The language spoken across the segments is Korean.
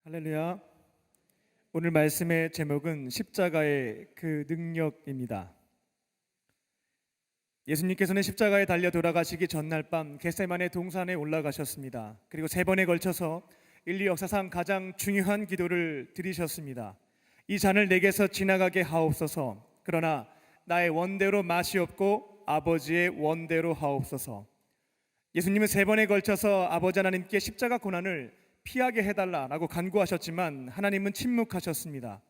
할렐루야. 오늘 말씀의 제목은 십자가의 그 능력입니다. 예수님께서는 십자가에 달려 돌아가시기 전날 밤 겟세마네 동산에 올라가셨습니다. 그리고 3번에 걸쳐서 인류 역사상 가장 중요한 기도를 드리셨습니다. 이 잔을 내게서 지나가게 하옵소서. 그러나 나의 원대로 마시옵고 아버지의 원대로 하옵소서. 예수님은 3번에 걸쳐서 아버지 하나님께 십자가 고난을 피하게 해달라라고 간구하셨지만 하나님은 침묵하셨습니다.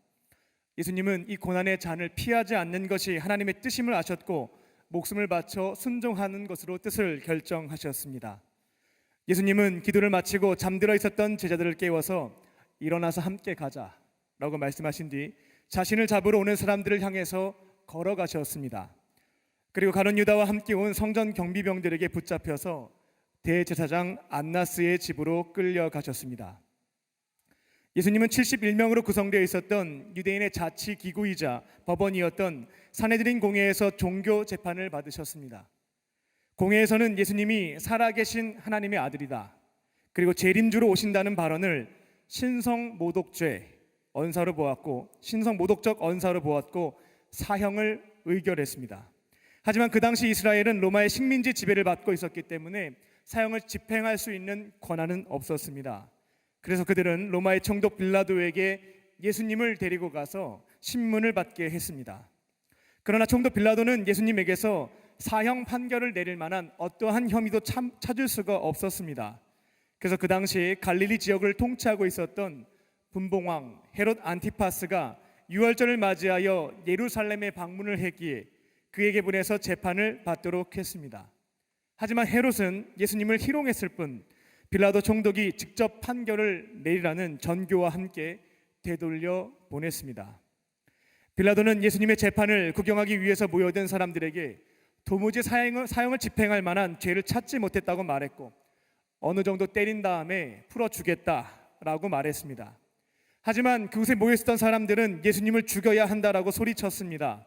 예수님은 이 고난의 잔을 피하지 않는 것이 하나님의 뜻임을 아셨고 목숨을 바쳐 순종하는 것으로 뜻을 결정하셨습니다. 예수님은 기도를 마치고 잠들어 있었던 제자들을 깨워서 일어나서 함께 가자라고 말씀하신 뒤 자신을 잡으러 오는 사람들을 향해서 걸어가셨습니다. 그리고 가룟 유다와 함께 온 성전 경비병들에게 붙잡혀서 대제사장 안나스의 집으로 끌려가셨습니다. 예수님은 71명으로 구성되어 있었던 유대인의 자치기구이자 법원이었던 산헤드린 공회에서 종교 재판을 받으셨습니다. 공회에서는 예수님이 살아계신 하나님의 아들이다, 그리고 재림주로 오신다는 발언을 신성모독죄 언사로 보았고, 신성모독적 언사로 보았고 사형을 의결했습니다. 하지만 그 당시 이스라엘은 로마의 식민지 지배를 받고 있었기 때문에 사형을 집행할 수 있는 권한은 없었습니다. 그래서 그들은 로마의 총독 빌라도에게 예수님을 데리고 가서 신문을 받게 했습니다. 그러나 총독 빌라도는 예수님에게서 사형 판결을 내릴 만한 어떠한 혐의도 찾을 수가 없었습니다. 그래서 그 당시 갈릴리 지역을 통치하고 있었던 분봉왕 헤롯 안티파스가 유월절을 맞이하여 예루살렘에 방문을 했기에 그에게 보내서 재판을 받도록 했습니다. 하지만 헤롯은 예수님을 희롱했을 뿐 빌라도 총독이 직접 판결을 내리라는 전교와 함께 되돌려 보냈습니다. 빌라도는 예수님의 재판을 구경하기 위해서 모여든 사람들에게 도무지 사형을 집행할 만한 죄를 찾지 못했다고 말했고, 어느 정도 때린 다음에 풀어주겠다라고 말했습니다. 하지만 그곳에 모여있었던 사람들은 예수님을 죽여야 한다라고 소리쳤습니다.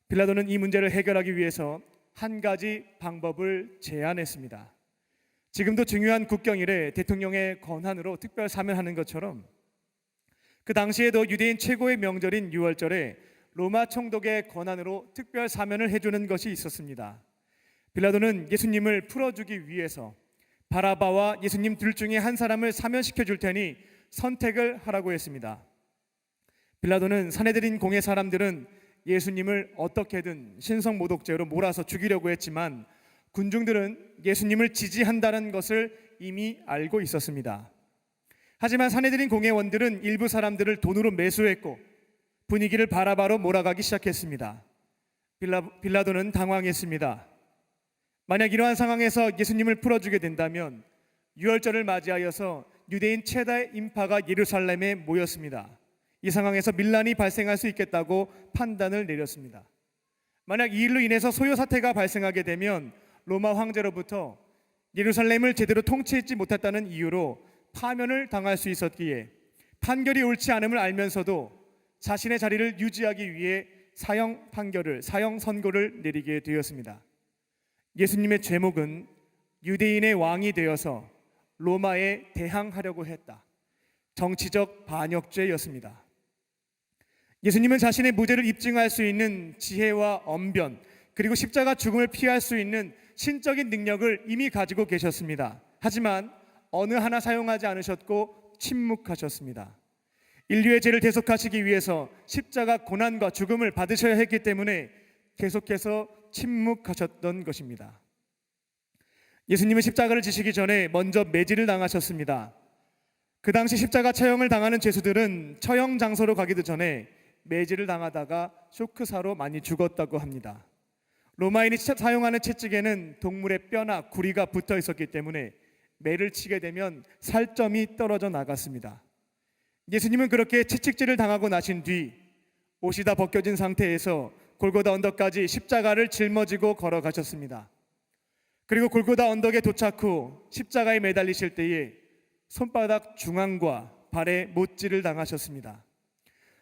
빌라도는 이 문제를 해결하기 위해서 한 가지 방법을 제안했습니다. 지금도 중요한 국경일에 대통령의 권한으로 특별 사면하는 것처럼 그 당시에도 유대인 최고의 명절인 유월절에 로마 총독의 권한으로 특별 사면을 해주는 것이 있었습니다. 빌라도는 예수님을 풀어주기 위해서 바라바와 예수님 둘 중에 한 사람을 사면시켜 줄 테니 선택을 하라고 했습니다. 빌라도는 산헤드린 공회 사람들은 예수님을 어떻게든 신성모독죄로 몰아서 죽이려고 했지만 군중들은 예수님을 지지한다는 것을 이미 알고 있었습니다. 하지만 산헤드린 공회원들은 일부 사람들을 돈으로 매수했고 분위기를 바라바로 몰아가기 시작했습니다. 빌라도는 당황했습니다. 만약 이러한 상황에서 예수님을 풀어주게 된다면 유월절을 맞이하여서 유대인 최다의 인파가 예루살렘에 모였습니다. 이 상황에서 밀란이 발생할 수 있겠다고 판단을 내렸습니다. 만약 이 일로 인해서 소요 사태가 발생하게 되면 로마 황제로부터 예루살렘을 제대로 통치하지 못했다는 이유로 파면을 당할 수 있었기에 판결이 옳지 않음을 알면서도 자신의 자리를 유지하기 위해 사형 선고를 내리게 되었습니다. 예수님의 죄목은 유대인의 왕이 되어서 로마에 대항하려고 했다, 정치적 반역죄였습니다. 예수님은 자신의 무죄를 입증할 수 있는 지혜와 언변, 그리고 십자가 죽음을 피할 수 있는 신적인 능력을 이미 가지고 계셨습니다. 하지만 어느 하나 사용하지 않으셨고 침묵하셨습니다. 인류의 죄를 대속하시기 위해서 십자가 고난과 죽음을 받으셔야 했기 때문에 계속해서 침묵하셨던 것입니다. 예수님은 십자가를 지시기 전에 먼저 매질을 당하셨습니다. 그 당시 십자가 처형을 당하는 죄수들은 처형 장소로 가기도 전에 매질을 당하다가 쇼크사로 많이 죽었다고 합니다. 로마인이 사용하는 채찍에는 동물의 뼈나 구리가 붙어 있었기 때문에 매를 치게 되면 살점이 떨어져 나갔습니다. 예수님은 그렇게 채찍질을 당하고 나신 뒤 옷이 다 벗겨진 상태에서 골고다 언덕까지 십자가를 짊어지고 걸어가셨습니다. 그리고 골고다 언덕에 도착 후 십자가에 매달리실 때에 손바닥 중앙과 발에 못질을 당하셨습니다.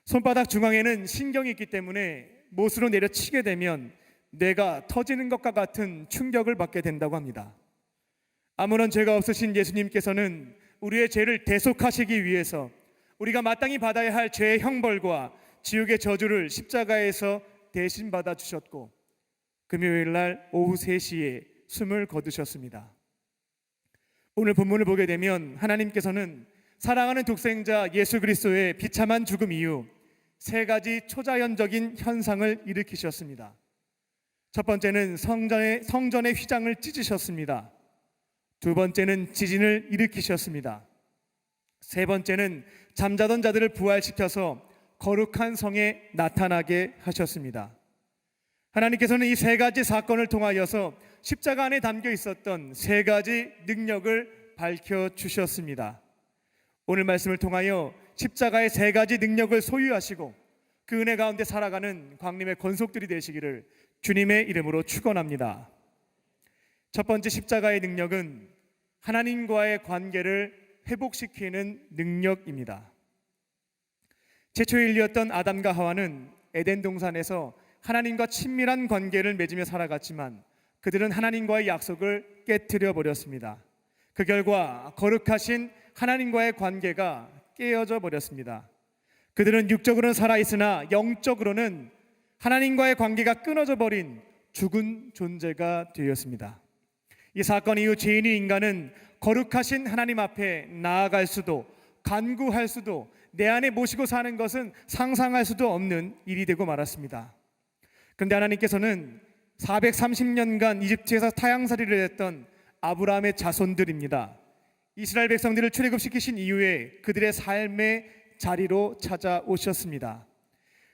손바닥 중앙에는 신경이 있기 때문에 못으로 내려치게 되면 뇌가 터지는 것과 같은 충격을 받게 된다고 합니다. 아무런 죄가 없으신 예수님께서는 우리의 죄를 대속하시기 위해서 우리가 마땅히 받아야 할 죄의 형벌과 지옥의 저주를 십자가에서 대신 받아 주셨고 금요일 날 오후 3시에 숨을 거두셨습니다. 오늘 본문을 보게 되면 하나님께서는 사랑하는 독생자 예수 그리스도의 비참한 죽음 이후 3가지 초자연적인 현상을 일으키셨습니다. 첫 번째는 성전의 휘장을 찢으셨습니다. 두 번째는 지진을 일으키셨습니다. 세 번째는 잠자던 자들을 부활시켜서 거룩한 성에 나타나게 하셨습니다. 하나님께서는 이 3가지 사건을 통하여서 십자가 안에 담겨 있었던 3가지 능력을 밝혀주셨습니다. 오늘 말씀을 통하여 십자가의 3가지 능력을 소유하시고 그 은혜 가운데 살아가는 광림의 권속들이 되시기를 주님의 이름으로 축원합니다. 첫 번째 십자가의 능력은 하나님과의 관계를 회복시키는 능력입니다. 최초의 인류였던 아담과 하와는 에덴 동산에서 하나님과 친밀한 관계를 맺으며 살아갔지만 그들은 하나님과의 약속을 깨트려 버렸습니다. 그 결과 거룩하신 하나님과의 관계가 깨어져 버렸습니다. 그들은 육적으로는 살아있으나 영적으로는 하나님과의 관계가 끊어져 버린 죽은 존재가 되었습니다. 이 사건 이후 죄인의 인간은 거룩하신 하나님 앞에 나아갈 수도 간구할 수도 내 안에 모시고 사는 것은 상상할 수도 없는 일이 되고 말았습니다. 그런데 하나님께서는 430년간 이집트에서 타향살이를 했던 아브라함의 자손들입니다. 이스라엘 백성들을 출애굽시키신 이후에 그들의 삶의 자리로 찾아오셨습니다.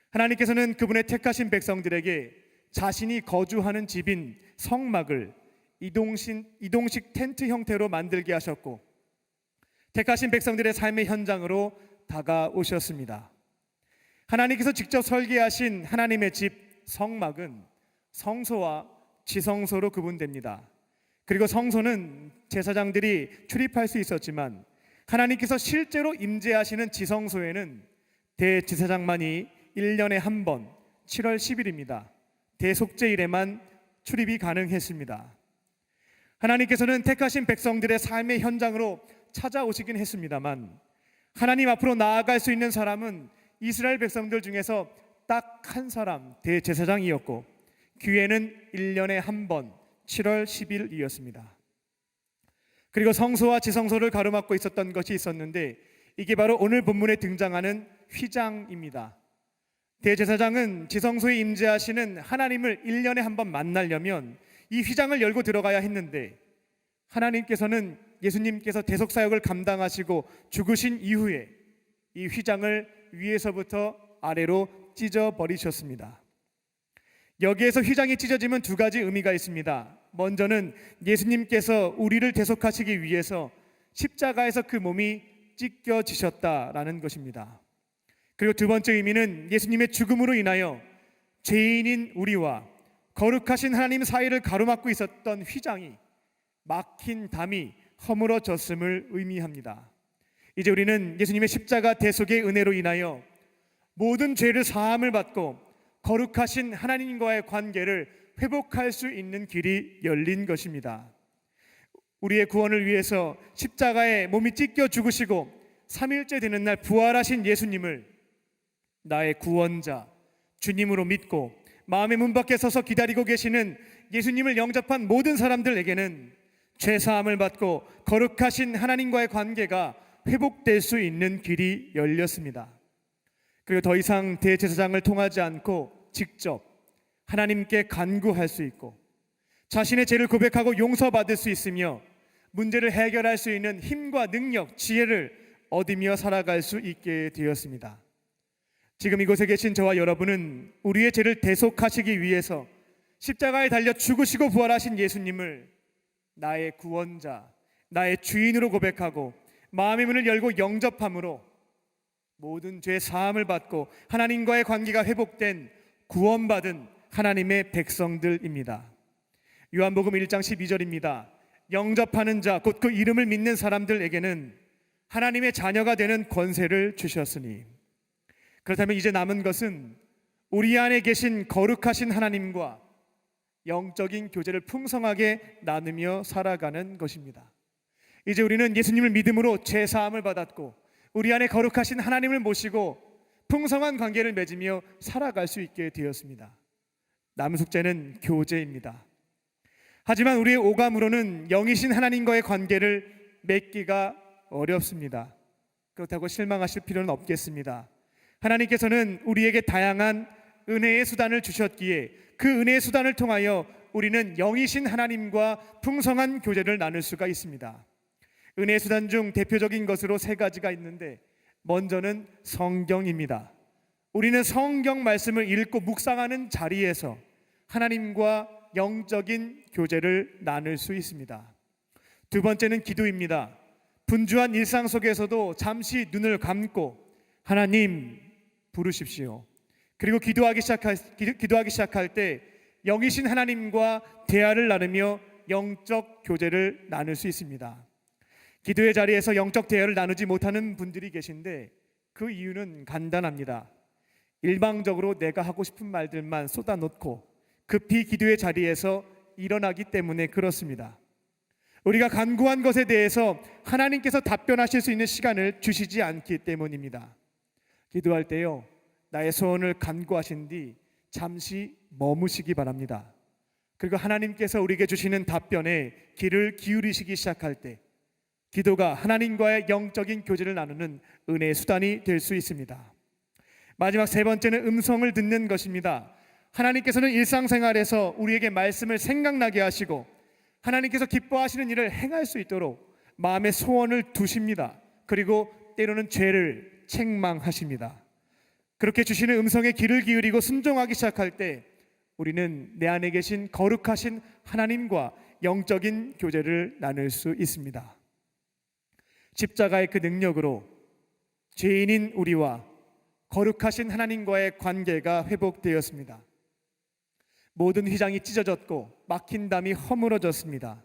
하나님께서는 그분의 택하신 백성들에게 자신이 거주하는 집인 성막을 이동식 텐트 형태로 만들게 하셨고 택하신 백성들의 삶의 현장으로 다가오셨습니다. 하나님께서 직접 설계하신 하나님의 집 성막은 성소와 지성소로 구분됩니다. 그리고 성소는 제사장들이 출입할 수 있었지만 하나님께서 실제로 임재하시는 지성소에는 대제사장만이 1년에 한 번 7월 10일입니다. 대속죄일에만 출입이 가능했습니다. 하나님께서는 택하신 백성들의 삶의 현장으로 찾아오시긴 했습니다만 하나님 앞으로 나아갈 수 있는 사람은 이스라엘 백성들 중에서 딱 한 사람 대제사장이었고 기회는 1년에 한 번 7월 10일이었습니다. 그리고 성소와 지성소를 가로막고 있었던 것이 있었는데 이게 바로 오늘 본문에 등장하는 휘장입니다. 대제사장은 지성소에 임재하시는 하나님을 1년에 한 번 만나려면 이 휘장을 열고 들어가야 했는데 하나님께서는 예수님께서 대속사역을 감당하시고 죽으신 이후에 이 휘장을 위에서부터 아래로 찢어버리셨습니다. 여기에서 휘장이 찢어지면 2가지 의미가 있습니다. 먼저는 예수님께서 우리를 대속하시기 위해서 십자가에서 그 몸이 찢겨지셨다라는 것입니다. 그리고 2번째 의미는 예수님의 죽음으로 인하여 죄인인 우리와 거룩하신 하나님 사이를 가로막고 있었던 휘장이 막힌 담이 허물어졌음을 의미합니다. 이제 우리는 예수님의 십자가 대속의 은혜로 인하여 모든 죄를 사함을 받고 거룩하신 하나님과의 관계를 회복할 수 있는 길이 열린 것입니다. 우리의 구원을 위해서 십자가에 몸이 찢겨 죽으시고 3일째 되는 날 부활하신 예수님을 나의 구원자 주님으로 믿고 마음의 문 밖에 서서 기다리고 계시는 예수님을 영접한 모든 사람들에게는 죄사함을 받고 거룩하신 하나님과의 관계가 회복될 수 있는 길이 열렸습니다. 그리고 더 이상 대제사장을 통하지 않고 직접 하나님께 간구할 수 있고 자신의 죄를 고백하고 용서받을 수 있으며 문제를 해결할 수 있는 힘과 능력, 지혜를 얻으며 살아갈 수 있게 되었습니다. 지금 이곳에 계신 저와 여러분은 우리의 죄를 대속하시기 위해서 십자가에 달려 죽으시고 부활하신 예수님을 나의 구원자, 나의 주인으로 고백하고 마음의 문을 열고 영접함으로 모든 죄 사함을 받고 하나님과의 관계가 회복된 구원받은 하나님의 백성들입니다. 요한복음 1장 12절입니다. 영접하는 자, 곧 그 이름을 믿는 사람들에게는 하나님의 자녀가 되는 권세를 주셨으니. 그렇다면 이제 남은 것은 우리 안에 계신 거룩하신 하나님과 영적인 교제를 풍성하게 나누며 살아가는 것입니다. 이제 우리는 예수님을 믿음으로 죄 사함을 받았고 우리 안에 거룩하신 하나님을 모시고 풍성한 관계를 맺으며 살아갈 수 있게 되었습니다. 남은 숙제는 교제입니다. 하지만 우리의 오감으로는 영이신 하나님과의 관계를 맺기가 어렵습니다. 그렇다고 실망하실 필요는 없겠습니다. 하나님께서는 우리에게 다양한 은혜의 수단을 주셨기에 그 은혜의 수단을 통하여 우리는 영이신 하나님과 풍성한 교제를 나눌 수가 있습니다. 은혜의 수단 중 대표적인 것으로 세 가지가 있는데, 먼저는 성경입니다. 우리는 성경 말씀을 읽고 묵상하는 자리에서 하나님과 영적인 교제를 나눌 수 있습니다. 두 번째는 기도입니다. 분주한 일상 속에서도 잠시 눈을 감고 하나님 부르십시오. 그리고 기도하기 시작할 때 영이신 하나님과 대화를 나누며 영적 교제를 나눌 수 있습니다. 기도의 자리에서 영적 대화를 나누지 못하는 분들이 계신데 그 이유는 간단합니다. 일방적으로 내가 하고 싶은 말들만 쏟아놓고 급히 기도의 자리에서 일어나기 때문에 그렇습니다. 우리가 간구한 것에 대해서 하나님께서 답변하실 수 있는 시간을 주시지 않기 때문입니다. 기도할 때요, 나의 소원을 간구하신 뒤 잠시 머무시기 바랍니다. 그리고 하나님께서 우리에게 주시는 답변에 귀를 기울이시기 시작할 때 기도가 하나님과의 영적인 교제를 나누는 은혜의 수단이 될 수 있습니다. 마지막 세 번째는 음성을 듣는 것입니다. 하나님께서는 일상생활에서 우리에게 말씀을 생각나게 하시고 하나님께서 기뻐하시는 일을 행할 수 있도록 마음의 소원을 두십니다. 그리고 때로는 죄를 책망하십니다. 그렇게 주시는 음성에 귀를 기울이고 순종하기 시작할 때 우리는 내 안에 계신 거룩하신 하나님과 영적인 교제를 나눌 수 있습니다. 십자가의 그 능력으로 죄인인 우리와 거룩하신 하나님과의 관계가 회복되었습니다. 모든 휘장이 찢어졌고 막힌 담이 허물어졌습니다.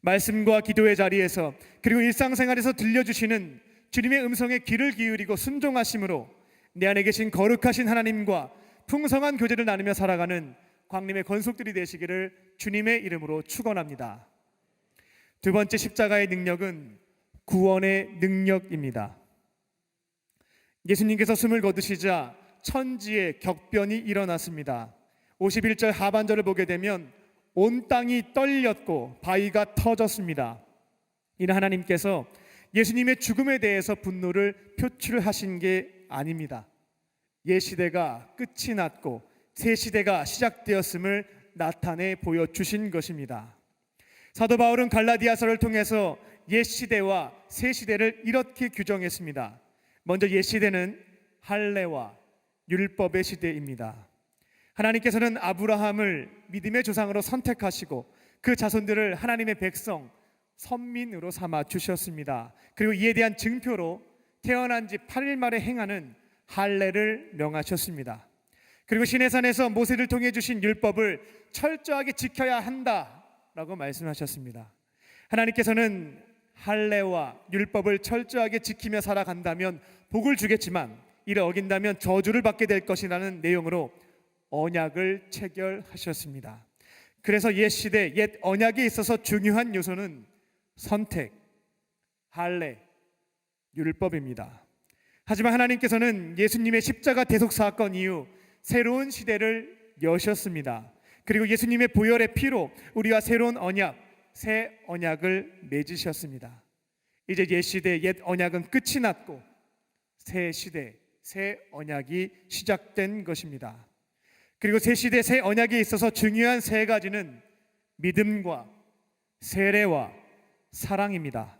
말씀과 기도의 자리에서 그리고 일상생활에서 들려주시는 주님의 음성에 귀를 기울이고 순종하심으로 내 안에 계신 거룩하신 하나님과 풍성한 교제를 나누며 살아가는 광림의 권속들이 되시기를 주님의 이름으로 축원합니다. 두 번째 십자가의 능력은 구원의 능력입니다. 예수님께서 숨을 거두시자 천지에 격변이 일어났습니다. 51절 하반절을 보게 되면 온 땅이 떨렸고 바위가 터졌습니다. 이는 하나님께서 예수님의 죽음에 대해서 분노를 표출하신 게 아닙니다. 옛 시대가 끝이 났고 새 시대가 시작되었음을 나타내 보여주신 것입니다. 사도 바울은 갈라디아서를 통해서 옛 시대와 새 시대를 이렇게 규정했습니다. 먼저 옛 시대는 할례와 율법의 시대입니다. 하나님께서는 아브라함을 믿음의 조상으로 선택하시고 그 자손들을 하나님의 백성, 선민으로 삼아 주셨습니다. 그리고 이에 대한 증표로 태어난 지 8일 만에 행하는 할례를 명하셨습니다. 그리고 시내산에서 모세를 통해 주신 율법을 철저하게 지켜야 한다라고 말씀하셨습니다. 하나님께서는 할례와 율법을 철저하게 지키며 살아간다면 복을 주겠지만 이를 어긴다면 저주를 받게 될 것이라는 내용으로 언약을 체결하셨습니다. 그래서 옛 시대, 옛 언약에 있어서 중요한 요소는 선택, 할례, 율법입니다. 하지만 하나님께서는 예수님의 십자가 대속 사건 이후 새로운 시대를 여셨습니다. 그리고 예수님의 보혈의 피로 우리와 새로운 언약, 새 언약을 맺으셨습니다. 이제 옛 시대, 옛 언약은 끝이 났고 새 시대, 새 언약이 시작된 것입니다. 그리고 새 시대, 새 언약에 있어서 중요한 세 가지는 믿음과 세례와 사랑입니다.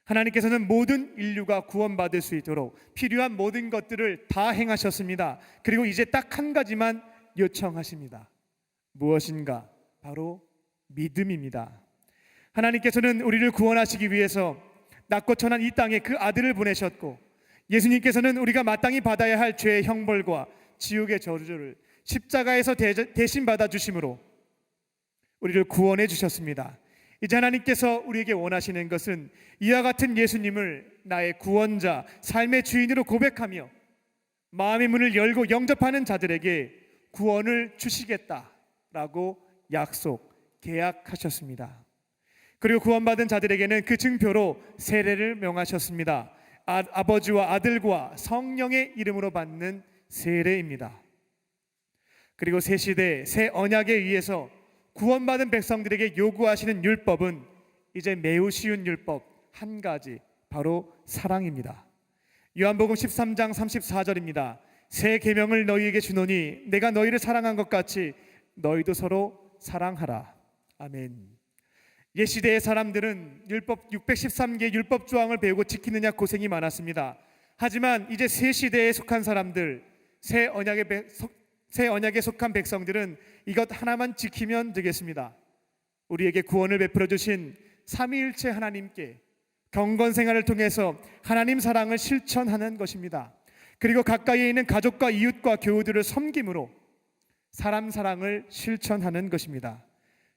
하나님께서는 모든 인류가 구원받을 수 있도록 필요한 모든 것들을 다 행하셨습니다. 그리고 이제 딱 한 가지만 요청하십니다. 무엇인가? 바로 믿음입니다. 하나님께서는 우리를 구원하시기 위해서 낮고 천한 이 땅에 그 아들을 보내셨고 예수님께서는 우리가 마땅히 받아야 할 죄의 형벌과 지옥의 저주를 십자가에서 대신 받아주심으로 우리를 구원해 주셨습니다. 이제 하나님께서 우리에게 원하시는 것은 이와 같은 예수님을 나의 구원자, 삶의 주인으로 고백하며 마음의 문을 열고 영접하는 자들에게 구원을 주시겠다라고 약속, 계약하셨습니다. 그리고 구원받은 자들에게는 그 증표로 세례를 명하셨습니다. 아버지와 아들과 성령의 이름으로 받는 세례입니다. 그리고 새 시대 새 언약에 의해서 구원받은 백성들에게 요구하시는 율법은 이제 매우 쉬운 율법 한 가지, 바로 사랑입니다. 요한복음 13장 34절입니다. 새 계명을 너희에게 주노니 내가 너희를 사랑한 것 같이 너희도 서로 사랑하라. 아멘. 옛 시대의 사람들은 율법 613개 율법 조항을 배우고 지키느냐 고생이 많았습니다. 하지만 이제 새 시대에 속한 사람들, 새 언약에 속한 백성들은 이것 하나만 지키면 되겠습니다. 우리에게 구원을 베풀어 주신 삼위일체 하나님께 경건 생활을 통해서 하나님 사랑을 실천하는 것입니다. 그리고 가까이에 있는 가족과 이웃과 교우들을 섬김으로 사람 사랑을 실천하는 것입니다.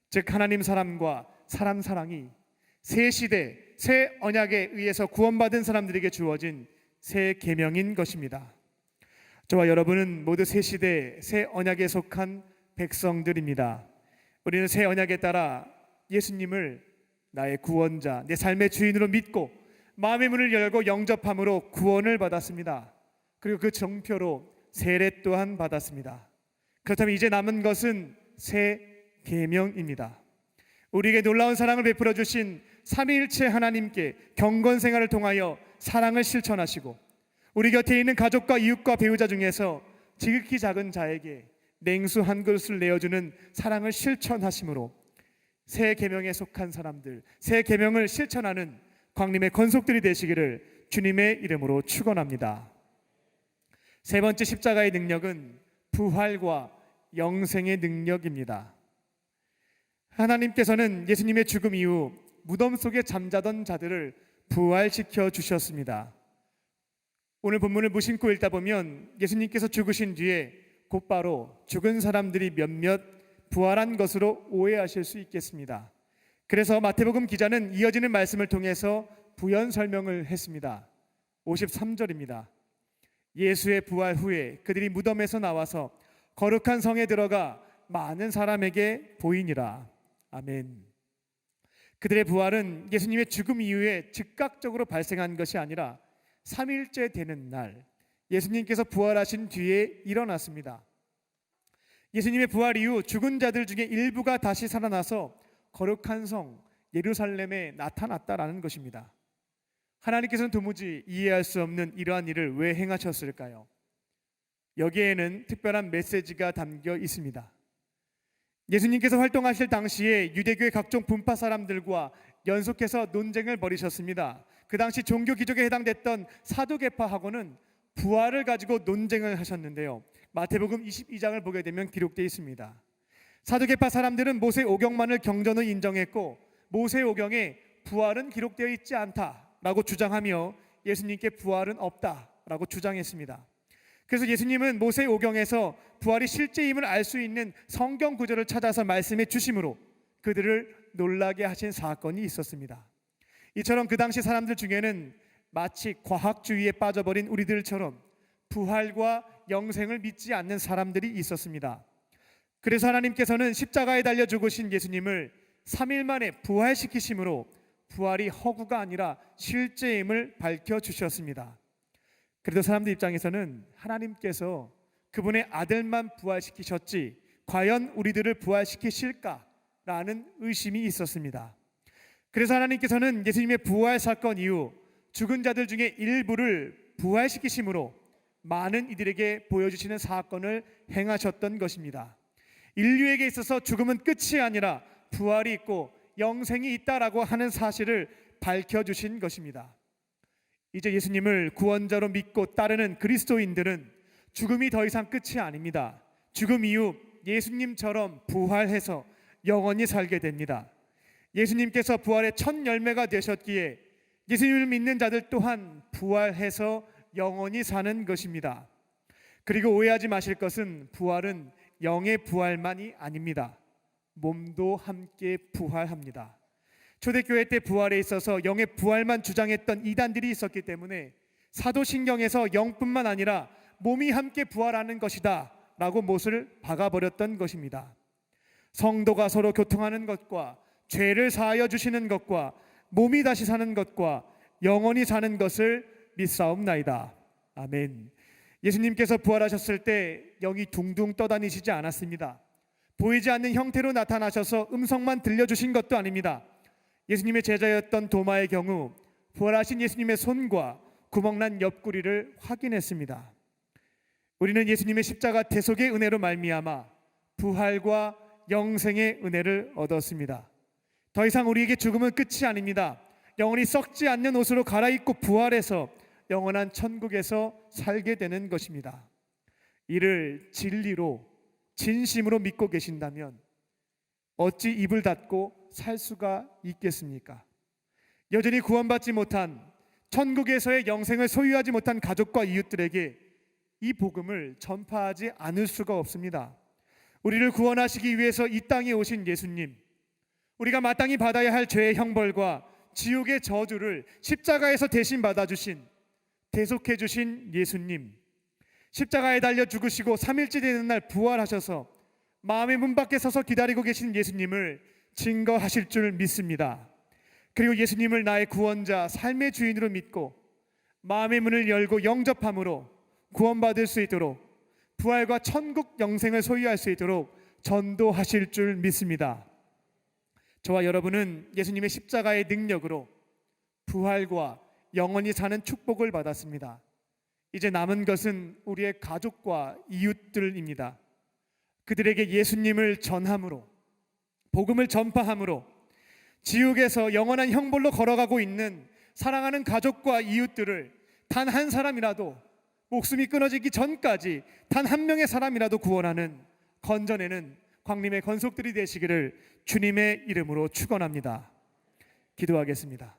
즉 하나님 사람과 사람 사랑이 새 시대 새 언약에 의해서 구원받은 사람들에게 주어진 새 계명인 것입니다. 저와 여러분은 모두 새 시대 새 언약에 속한 백성들입니다. 우리는 새 언약에 따라 예수님을 나의 구원자, 내 삶의 주인으로 믿고 마음의 문을 열고 영접함으로 구원을 받았습니다. 그리고 그 정표로 세례 또한 받았습니다. 그렇다면 이제 남은 것은 새 계명입니다. 우리에게 놀라운 사랑을 베풀어 주신 삼위일체 하나님께 경건 생활을 통하여 사랑을 실천하시고 우리 곁에 있는 가족과 이웃과 배우자 중에서 지극히 작은 자에게 냉수 한 그릇을 내어주는 사랑을 실천하심으로 새 계명에 속한 사람들, 새 계명을 실천하는 광림의 권속들이 되시기를 주님의 이름으로 축원합니다. 세 번째 십자가의 능력은 부활과 영생의 능력입니다. 하나님께서는 예수님의 죽음 이후 무덤 속에 잠자던 자들을 부활시켜 주셨습니다. 오늘 본문을 무심코 읽다 보면 예수님께서 죽으신 뒤에 곧바로 죽은 사람들이 몇몇 부활한 것으로 오해하실 수 있겠습니다. 그래서 마태복음 기자는 이어지는 말씀을 통해서 부연 설명을 했습니다. 53절입니다. 예수의 부활 후에 그들이 무덤에서 나와서 거룩한 성에 들어가 많은 사람에게 보이니라. 아멘. 그들의 부활은 예수님의 죽음 이후에 즉각적으로 발생한 것이 아니라 3일째 되는 날 예수님께서 부활하신 뒤에 일어났습니다. 예수님의 부활 이후 죽은 자들 중에 일부가 다시 살아나서 거룩한 성 예루살렘에 나타났다라는 것입니다. 하나님께서는 도무지 이해할 수 없는 이러한 일을 왜 행하셨을까요? 여기에는 특별한 메시지가 담겨 있습니다. 예수님께서 활동하실 당시에 유대교의 각종 분파 사람들과 연속해서 논쟁을 벌이셨습니다. 그 당시 종교 기족에 해당됐던 사두개파하고는 부활을 가지고 논쟁을 하셨는데요. 마태복음 22장을 보게 되면 기록되어 있습니다. 사두개파 사람들은 모세 오경만을 경전을 인정했고 모세 오경에 부활은 기록되어 있지 않다라고 주장하며 예수님께 부활은 없다라고 주장했습니다. 그래서 예수님은 모세 오경에서 부활이 실제임을 알 수 있는 성경 구절을 찾아서 말씀해 주심으로 그들을 놀라게 하신 사건이 있었습니다. 이처럼 그 당시 사람들 중에는 마치 과학주의에 빠져버린 우리들처럼 부활과 영생을 믿지 않는 사람들이 있었습니다. 그래서 하나님께서는 십자가에 달려 죽으신 예수님을 3일 만에 부활시키심으로 부활이 허구가 아니라 실제임을 밝혀주셨습니다. 그래도 사람들 입장에서는 하나님께서 그분의 아들만 부활시키셨지 과연 우리들을 부활시키실까라는 의심이 있었습니다. 그래서 하나님께서는 예수님의 부활 사건 이후 죽은 자들 중에 일부를 부활시키심으로 많은 이들에게 보여주시는 사건을 행하셨던 것입니다. 인류에게 있어서 죽음은 끝이 아니라 부활이 있고 영생이 있다라고 하는 사실을 밝혀주신 것입니다. 이제 예수님을 구원자로 믿고 따르는 그리스도인들은 죽음이 더 이상 끝이 아닙니다. 죽음 이후 예수님처럼 부활해서 영원히 살게 됩니다. 예수님께서 부활의 첫 열매가 되셨기에 예수님을 믿는 자들 또한 부활해서 영원히 사는 것입니다. 그리고 오해하지 마실 것은 부활은 영의 부활만이 아닙니다. 몸도 함께 부활합니다. 초대교회 때 부활에 있어서 영의 부활만 주장했던 이단들이 있었기 때문에 사도신경에서 영뿐만 아니라 몸이 함께 부활하는 것이다 라고 못을 박아버렸던 것입니다. 성도가 서로 교통하는 것과 죄를 사하여 주시는 것과 몸이 다시 사는 것과 영원히 사는 것을 믿사옵나이다. 아멘. 예수님께서 부활하셨을 때 영이 둥둥 떠다니시지 않았습니다. 보이지 않는 형태로 나타나셔서 음성만 들려주신 것도 아닙니다. 예수님의 제자였던 도마의 경우 부활하신 예수님의 손과 구멍난 옆구리를 확인했습니다. 우리는 예수님의 십자가 대속의 은혜로 말미암아 부활과 영생의 은혜를 얻었습니다. 더 이상 우리에게 죽음은 끝이 아닙니다. 영원히 썩지 않는 옷으로 갈아입고 부활해서 영원한 천국에서 살게 되는 것입니다. 이를 진리로 진심으로 믿고 계신다면 어찌 입을 닫고 살 수가 있겠습니까? 여전히 구원받지 못한, 천국에서의 영생을 소유하지 못한 가족과 이웃들에게 이 복음을 전파하지 않을 수가 없습니다. 우리를 구원하시기 위해서 이 땅에 오신 예수님, 우리가 마땅히 받아야 할 죄의 형벌과 지옥의 저주를 십자가에서 대신 받아주신, 대속해 주신 예수님, 십자가에 달려 죽으시고 3일째 되는 날 부활하셔서 마음의 문 밖에 서서 기다리고 계신 예수님을 증거하실 줄 믿습니다. 그리고 예수님을 나의 구원자, 삶의 주인으로 믿고 마음의 문을 열고 영접함으로 구원받을 수 있도록, 부활과 천국 영생을 소유할 수 있도록 전도하실 줄 믿습니다. 저와 여러분은 예수님의 십자가의 능력으로 부활과 영원히 사는 축복을 받았습니다. 이제 남은 것은 우리의 가족과 이웃들입니다. 그들에게 예수님을 전함으로, 복음을 전파함으로 지옥에서 영원한 형벌로 걸어가고 있는 사랑하는 가족과 이웃들을 단 한 사람이라도, 목숨이 끊어지기 전까지 단 한 명의 사람이라도 구원하는, 건져내는 광림의 건속들이 되시기를 주님의 이름으로 축원합니다. 기도하겠습니다.